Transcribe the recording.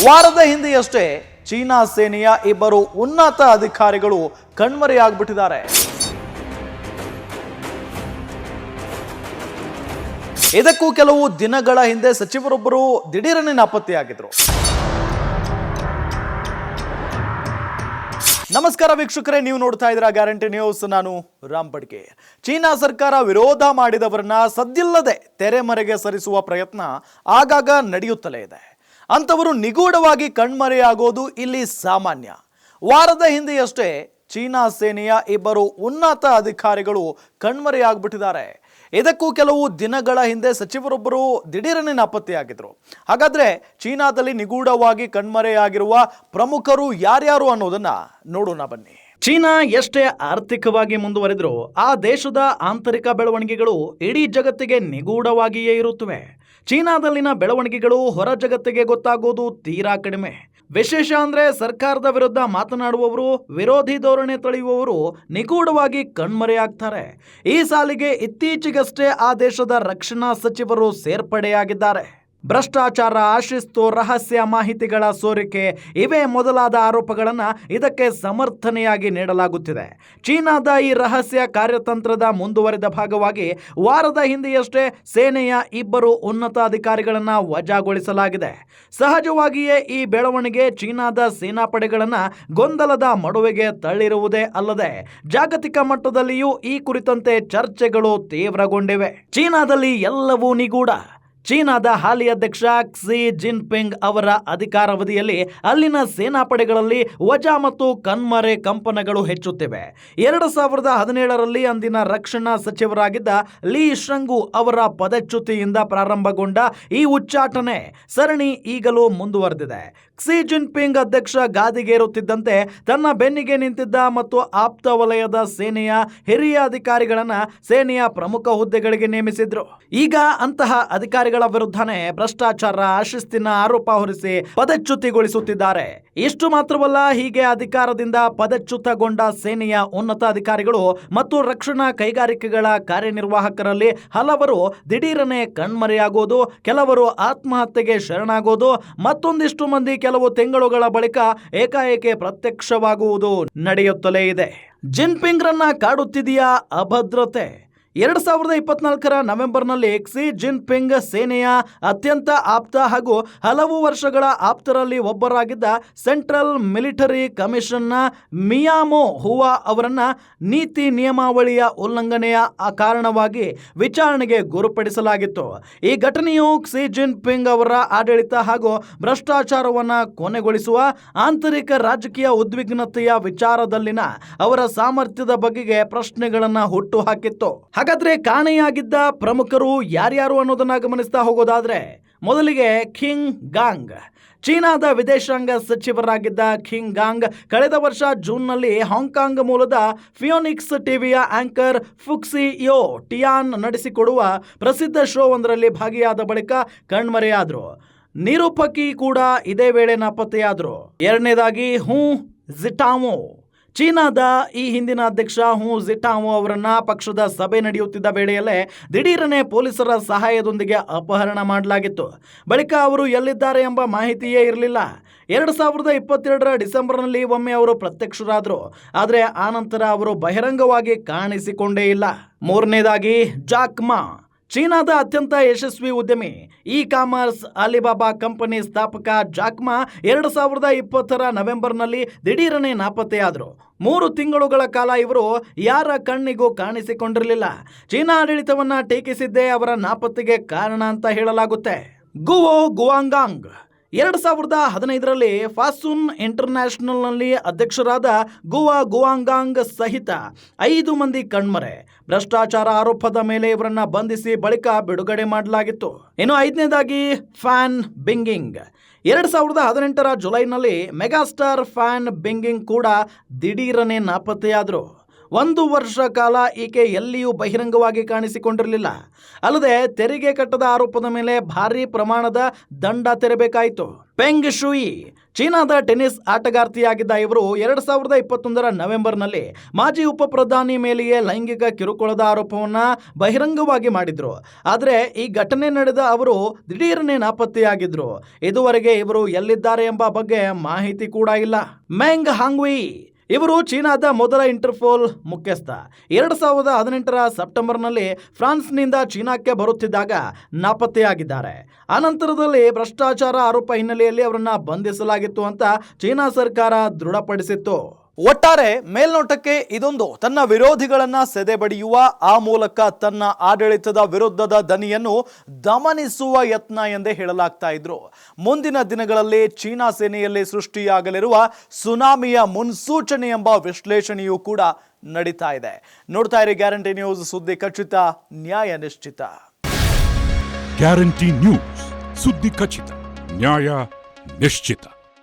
ವಾರದ ಹಿಂದೆಯಷ್ಟೇ ಚೀನಾ ಸೇನೆಯ ಇಬ್ಬರು ಉನ್ನತ ಅಧಿಕಾರಿಗಳು ಕಣ್ಮರೆಯಾಗ್ಬಿಟ್ಟಿದ್ದಾರೆ. ಇದಕ್ಕೂ ಕೆಲವು ದಿನಗಳ ಹಿಂದೆ ಸಚಿವರೊಬ್ಬರು ದಿಢೀರನೆ ನಾಪತ್ತೆಯಾಗಿದ್ರು. ನಮಸ್ಕಾರ ವೀಕ್ಷಕರೇ, ನೀವು ನೋಡ್ತಾ ಇದ್ದೀರಾ ಗ್ಯಾರಂಟಿ ನ್ಯೂಸ್. ನಾನು ರಾಮ್ ಬಡ್ಗೆ. ಚೀನಾ ಸರ್ಕಾರ ವಿರೋಧ ಮಾಡಿದವರನ್ನ ಸದ್ದಿಲ್ಲದೆ ತೆರೆಮರೆಗೆ ಸರಿಸುವ ಪ್ರಯತ್ನ ಆಗಾಗ ನಡೆಯುತ್ತಲೇ ಇದೆ. ಅಂಥವರು ನಿಗೂಢವಾಗಿ ಕಣ್ಮರೆಯಾಗೋದು ಇಲ್ಲಿ ಸಾಮಾನ್ಯ. ವಾರದ ಹಿಂದೆಯಷ್ಟೇ ಚೀನಾ ಸೇನೆಯ ಇಬ್ಬರು ಉನ್ನತ ಅಧಿಕಾರಿಗಳು ಕಣ್ಮರೆಯಾಗ್ಬಿಟ್ಟಿದ್ದಾರೆ. ಇದಕ್ಕೂ ಕೆಲವು ದಿನಗಳ ಹಿಂದೆ ಸಚಿವರೊಬ್ಬರು ದಿಢೀರನೆ ನಾಪತ್ತೆಯಾಗಿದ್ರು. ಹಾಗಾದ್ರೆ ಚೀನಾದಲ್ಲಿ ನಿಗೂಢವಾಗಿ ಕಣ್ಮರೆಯಾಗಿರುವ ಪ್ರಮುಖರು ಯಾರ್ಯಾರು ಅನ್ನೋದನ್ನ ನೋಡೋಣ ಬನ್ನಿ. ಚೀನಾ ಎಷ್ಟೇ ಆರ್ಥಿಕವಾಗಿ ಮುಂದುವರೆದರೂ ಆ ದೇಶದ ಆಂತರಿಕ ಬೆಳವಣಿಗೆಗಳು ಇಡೀ ಜಗತ್ತಿಗೆ ನಿಗೂಢವಾಗಿಯೇ ಇರುತ್ತವೆ. ಚೀನಾದಲ್ಲಿನ ಬೆಳವಣಿಗೆಗಳು ಹೊರ ಜಗತ್ತಿಗೆ ಗೊತ್ತಾಗೋದು ತೀರಾ ಕಡಿಮೆ. ವಿಶೇಷ ಅಂದ್ರೆ ಸರ್ಕಾರದ ವಿರುದ್ಧ ಮಾತನಾಡುವವರು, ವಿರೋಧಿ ಧೋರಣೆ ತಳೆಯುವವರು ನಿಗೂಢವಾಗಿ ಕಣ್ಮರೆಯಾಗ್ತಾರೆ. ಈ ಸಾಲಿಗೆ ಇತ್ತೀಚೆಗಷ್ಟೇ ಆ ದೇಶದ ರಕ್ಷಣಾ ಸಚಿವರು ಸೇರ್ಪಡೆಯಾಗಿದ್ದಾರೆ. ಭ್ರಷ್ಟಾಚಾರ, ಶಿಸ್ತು, ರಹಸ್ಯ ಮಾಹಿತಿಗಳ ಸೋರಿಕೆ ಇವೇ ಮೊದಲಾದ ಆರೋಪಗಳನ್ನು ಇದಕ್ಕೆ ಸಮರ್ಥನೆಯಾಗಿ ನೀಡಲಾಗುತ್ತಿದೆ. ಚೀನಾದ ಈ ರಹಸ್ಯ ಕಾರ್ಯತಂತ್ರದ ಮುಂದುವರೆದ ಭಾಗವಾಗಿ ವಾರದ ಹಿಂದೆಯಷ್ಟೇ ಸೇನೆಯ ಇಬ್ಬರು ಉನ್ನತ ಅಧಿಕಾರಿಗಳನ್ನು ವಜಾಗೊಳಿಸಲಾಗಿದೆ. ಸಹಜವಾಗಿಯೇ ಈ ಬೆಳವಣಿಗೆ ಚೀನಾದ ಸೇನಾಪಡೆಗಳನ್ನು ಗೊಂದಲದ ಮಡುವೆಗೆ ತಳ್ಳಿರುವುದೇ ಅಲ್ಲದೆ ಜಾಗತಿಕ ಮಟ್ಟದಲ್ಲಿಯೂ ಈ ಕುರಿತಂತೆ ಚರ್ಚೆಗಳು ತೀವ್ರಗೊಂಡಿವೆ. ಚೀನಾದಲ್ಲಿ ಎಲ್ಲವೂ ನಿಗೂಢ. ಚೀನಾದ ಹಾಲಿ ಅಧ್ಯಕ್ಷ ಕ್ಸಿ ಜಿನ್ಪಿಂಗ್ ಅವರ ಅಧಿಕಾರಾವಧಿಯಲ್ಲಿ ಅಲ್ಲಿನ ಸೇನಾಪಡೆಗಳಲ್ಲಿ ವಜಾ ಮತ್ತು ಕಣ್ಮರೆ ಕಂಪನಗಳು ಹೆಚ್ಚುತ್ತಿವೆ. 2017ರಲ್ಲಿ ಅಂದಿನ ರಕ್ಷಣಾ ಸಚಿವರಾಗಿದ್ದ ಲೀ ಶಂಗು ಅವರ ಪದಚ್ಯುತಿಯಿಂದ ಪ್ರಾರಂಭಗೊಂಡ ಈ ಉಚ್ಚಾಟನೆ ಸರಣಿ ಈಗಲೂ ಮುಂದುವರೆದಿದೆ. ಕ್ಸಿ ಜಿನ್ಪಿಂಗ್ ಅಧ್ಯಕ್ಷ ಗಾದಿಗೇರುತ್ತಿದ್ದಂತೆ ತನ್ನ ಬೆನ್ನಿಗೆ ನಿಂತಿದ್ದ ಮತ್ತು ಆಪ್ತ ವಲಯದ ಸೇನೆಯ ಹಿರಿಯ ಅಧಿಕಾರಿಗಳನ್ನ ಸೇನೆಯ ಪ್ರಮುಖ ಹುದ್ದೆಗಳಿಗೆ ನೇಮಿಸಿದ್ರು. ಈಗ ಅಂತಹ ಅಧಿಕಾರಿಗಳ ವಿರುದ್ಧನೇ ಭ್ರಷ್ಟಾಚಾರ, ಅಶಿಸ್ತಿನ ಆರೋಪ ಹೊರಿಸಿ ಪದಚ್ಯುತಿಗೊಳಿಸುತ್ತಿದ್ದಾರೆ. ಇಷ್ಟು ಮಾತ್ರವಲ್ಲ, ಹೀಗೆ ಅಧಿಕಾರದಿಂದ ಪದಚ್ಯುತಗೊಂಡ ಸೇನೆಯ ಉನ್ನತ ಅಧಿಕಾರಿಗಳು ಮತ್ತು ರಕ್ಷಣಾ ಕೈಗಾರಿಕೆಗಳ ಕಾರ್ಯನಿರ್ವಾಹಕರಲ್ಲಿ ಹಲವರು ದಿಢೀರನೆ ಕಣ್ಮರೆಯಾಗೋದು, ಕೆಲವರು ಆತ್ಮಹತ್ಯೆಗೆ ಶರಣಾಗೋದು, ಮತ್ತೊಂದಿಷ್ಟು ಮಂದಿ ಕೆಲವು ತಿಂಗಳುಗಳ ಬಳಿಕ ಏಕಾಏಕಿ ಪ್ರತ್ಯಕ್ಷವಾಗುವುದು ನಡೆಯುತ್ತಲೇ ಇದೆ. ಜಿನ್ಪಿಂಗ್ ರನ್ನ ಕಾಡುತ್ತಿದೆಯಾ ಅಭದ್ರತೆ? 2024ರ ನವೆಂಬರ್ನಲ್ಲಿ ಕ್ಸಿ ಜಿನ್ಪಿಂಗ್ ಸೇನೆಯ ಅತ್ಯಂತ ಆಪ್ತ ಹಾಗೂ ಹಲವು ವರ್ಷಗಳ ಆಪ್ತರಲ್ಲಿ ಒಬ್ಬರಾಗಿದ್ದ ಸೆಂಟ್ರಲ್ ಮಿಲಿಟರಿ ಕಮಿಷನ್ನ ಮಿಯಾಮೊ ಹುವಾ ಅವರನ್ನ ನೀತಿ ನಿಯಮಾವಳಿಯ ಉಲ್ಲಂಘನೆಯ ಕಾರಣವಾಗಿ ವಿಚಾರಣೆಗೆ ಗುರುಪಡಿಸಲಾಗಿತ್ತು. ಈ ಘಟನೆಯು ಕ್ಸಿ ಜಿನ್ಪಿಂಗ್ ಅವರ ಆಡಳಿತ ಹಾಗೂ ಭ್ರಷ್ಟಾಚಾರವನ್ನು ಕೊನೆಗೊಳಿಸುವ ಆಂತರಿಕ ರಾಜಕೀಯ ಉದ್ವಿಗ್ನತೆಯ ವಿಚಾರದಲ್ಲಿನ ಅವರ ಸಾಮರ್ಥ್ಯದ ಬಗೆಗೆ ಪ್ರಶ್ನೆಗಳನ್ನು ಹುಟ್ಟುಹಾಕಿತ್ತು. ಹಾಗಾದ್ರೆ ಕಾಣೆಯಾಗಿದ್ದ ಪ್ರಮುಖರು ಯಾರ್ಯಾರು ಅನ್ನೋದನ್ನ ಗಮನಿಸ್ತಾ ಹೋಗೋದಾದ್ರೆ, ಮೊದಲಿಗೆ ಖಿಂಗ್ ಗಾಂಗ್. ಚೀನಾದ ವಿದೇಶಾಂಗ ಸಚಿವರಾಗಿದ್ದ ಖಿಂಗ್ ಗಾಂಗ್ ಕಳೆದ ವರ್ಷ ಜೂನ್ನಲ್ಲಿ ಹಾಂಗ್ಕಾಂಗ್ ಮೂಲದ ಫಿಯೋನಿಕ್ಸ್ ಟಿವಿಯ ಆಂಕರ್ ಫುಕ್ಸಿ ಯೋ ಟಿಯಾನ್ ನಡೆಸಿಕೊಡುವ ಪ್ರಸಿದ್ಧ ಶೋ ಒಂದರಲ್ಲಿ ಭಾಗಿಯಾದ ಬಳಿಕ ಕಣ್ಮರೆಯಾದ್ರು. ನಿರೂಪಕಿ ಕೂಡ ಇದೇ ವೇಳೆ ನಾಪತ್ತೆಯಾದ್ರು. ಎರಡನೇದಾಗಿ ಹೂ ಜಿಟಾವೋ. ಚೀನಾದ ಈ ಹಿಂದಿನ ಅಧ್ಯಕ್ಷ ಹೂ ಜಿಟಾವೋ ಅವರನ್ನ ಪಕ್ಷದ ಸಭೆ ನಡೆಯುತ್ತಿದ್ದ ವೇಳೆಯಲ್ಲೇ ದಿಢೀರನೆ ಪೊಲೀಸರ ಸಹಾಯದೊಂದಿಗೆ ಅಪಹರಣ ಮಾಡಲಾಗಿತ್ತು. ಬಳಿಕ ಅವರು ಎಲ್ಲಿದ್ದಾರೆ ಎಂಬ ಮಾಹಿತಿಯೇ ಇರಲಿಲ್ಲ. 2022ರ ಡಿಸೆಂಬರ್ನಲ್ಲಿ ಒಮ್ಮೆ ಅವರು ಪ್ರತ್ಯಕ್ಷರಾದರು. ಆದರೆ ಆನಂತರ ಅವರು ಬಹಿರಂಗವಾಗಿ ಕಾಣಿಸಿಕೊಂಡೇ ಇಲ್ಲ. ಮೂರನೇದಾಗಿ ಜಾಕ್ ಮಾ. ಚೀನಾದ ಅತ್ಯಂತ ಯಶಸ್ವಿ ಉದ್ಯಮಿ, ಇ ಕಾಮರ್ಸ್ ಅಲಿಬಾಬಾ ಕಂಪನಿ ಸ್ಥಾಪಕ ಜಾಕ್ ಮಾ 2020ರ ನವೆಂಬರ್ನಲ್ಲಿ ದಿಢೀರನೆ ನಾಪತ್ತೆಯಾದರು. 3 ತಿಂಗಳುಗಳ ಕಾಲ ಇವರು ಯಾರ ಕಣ್ಣಿಗೂ ಕಾಣಿಸಿಕೊಂಡಿರಲಿಲ್ಲ. ಚೀನಾ ಆಡಳಿತವನ್ನ ಟೀಕಿಸಿದ್ದೇ ಅವರ ನಾಪತ್ತೆಗೆ ಕಾರಣ ಅಂತ ಹೇಳಲಾಗುತ್ತೆ. ಗುವೋ ಗುವಾಂಗಾಂಗ್. 2015ರಲ್ಲಿ ಫಾಸುನ್ ಇಂಟರ್ನ್ಯಾಷನಲ್ನಲ್ಲಿ ಅಧ್ಯಕ್ಷರಾದ ಗುವಾ ಗುವಾಂಗಾಂಗ್ ಸಹಿತ 5 ಮಂದಿ ಕಣ್ಮರೆ. ಭ್ರಷ್ಟಾಚಾರ ಆರೋಪದ ಮೇಲೆ ಇವರನ್ನ ಬಂಧಿಸಿ ಬಳಿಕ ಬಿಡುಗಡೆ ಮಾಡಲಾಗಿತ್ತು. ಇನ್ನು 5ನೇದಾಗಿ ಫ್ಯಾನ್ ಬಿಂಗಿಂಗ್. 2018ರ ಜುಲೈನಲ್ಲಿ ಮೆಗಾಸ್ಟಾರ್ ಫ್ಯಾನ್ ಬಿಂಗಿಂಗ್ ಕೂಡ ದಿಢೀರನೆ ನಾಪತ್ತೆಯಾದರು. 1 ವರ್ಷ ಕಾಲ ಈಕೆ ಎಲ್ಲಿಯೂ ಬಹಿರಂಗವಾಗಿ ಕಾಣಿಸಿಕೊಂಡಿರಲಿಲ್ಲ. ಅಲ್ಲದೆ ತೆರಿಗೆ ಕಟ್ಟದ ಆರೋಪದ ಮೇಲೆ ಭಾರೀ ಪ್ರಮಾಣದ ದಂಡ ತೆರಬೇಕಾಯಿತು. ಪೆಂಗ್ ಶೂಯಿ ಚೀನಾದ ಟೆನ್ನಿಸ್ ಆಟಗಾರ್ತಿಯಾಗಿದ್ದ ಇವರು 2021 ನವೆಂಬರ್ನಲ್ಲಿ ಮಾಜಿ ಉಪ ಪ್ರಧಾನಿ ಮೇಲೆಯೇ ಲೈಂಗಿಕ ಕಿರುಕುಳದ ಆರೋಪವನ್ನ ಬಹಿರಂಗವಾಗಿ ಮಾಡಿದ್ರು. ಆದರೆ ಈ ಘಟನೆ ನಡೆದ ಅವರು ದಿಢೀರನೆ ನಾಪತ್ತೆಯಾಗಿದ್ರು. ಇದುವರೆಗೆ ಇವರು ಎಲ್ಲಿದ್ದಾರೆ ಎಂಬ ಬಗ್ಗೆ ಮಾಹಿತಿ ಕೂಡ ಇಲ್ಲ. ಮೆಂಗ್ ಹಾಂಗ್ವಿ ಇವರು ಚೀನಾದ ಮೊದಲ ಇಂಟರ್ಪೋಲ್ ಮುಖ್ಯಸ್ಥ. 2018 ಸೆಪ್ಟೆಂಬರ್ನಲ್ಲಿ ಫ್ರಾನ್ಸ್ನಿಂದ ಚೀನಾಕ್ಕೆ ಬರುತ್ತಿದ್ದಾಗ ನಾಪತ್ತೆಯಾಗಿದ್ದಾರೆ. ಅನಂತರದಲ್ಲಿ ಭ್ರಷ್ಟಾಚಾರ ಆರೋಪ ಹಿನ್ನೆಲೆಯಲ್ಲಿ ಅವರನ್ನ ಬಂಧಿಸಲಾಗಿತ್ತು ಅಂತ ಚೀನಾ ಸರ್ಕಾರ ದೃಢಪಡಿಸಿತ್ತು. ಒಟ್ಟಾರೆ ಮೇಲ್ನೋಟಕ್ಕೆ ಇದೊಂದು ತನ್ನ ವಿರೋಧಿಗಳನ್ನ ಸೆದೆಬಡಿಯುವ, ಆ ಮೂಲಕ ತನ್ನ ಆಡಳಿತದ ವಿರುದ್ಧದ ದನಿಯನ್ನು ದಮನಿಸುವ ಯತ್ನ ಎಂದೇ ಹೇಳಲಾಗ್ತಾ ಇದ್ರು. ಮುಂದಿನ ದಿನಗಳಲ್ಲಿ ಚೀನಾ ಸೇನೆಯಲ್ಲಿ ಸೃಷ್ಟಿಯಾಗಲಿರುವ ಸುನಾಮಿಯ ಮುನ್ಸೂಚನೆ ಎಂಬ ವಿಶ್ಲೇಷಣೆಯೂ ಕೂಡ ನಡೀತಾ ಇದೆ. ನೋಡ್ತಾ ಇರಿ ಗ್ಯಾರಂಟಿ ನ್ಯೂಸ್, ಸುದ್ದಿ ಖಚಿತ, ನ್ಯಾಯ ನಿಶ್ಚಿತ. ಗ್ಯಾರಂಟಿ ನ್ಯೂಸ್, ಸುದ್ದಿ ಖಚಿತ, ನ್ಯಾಯ ನಿಶ್ಚಿತ.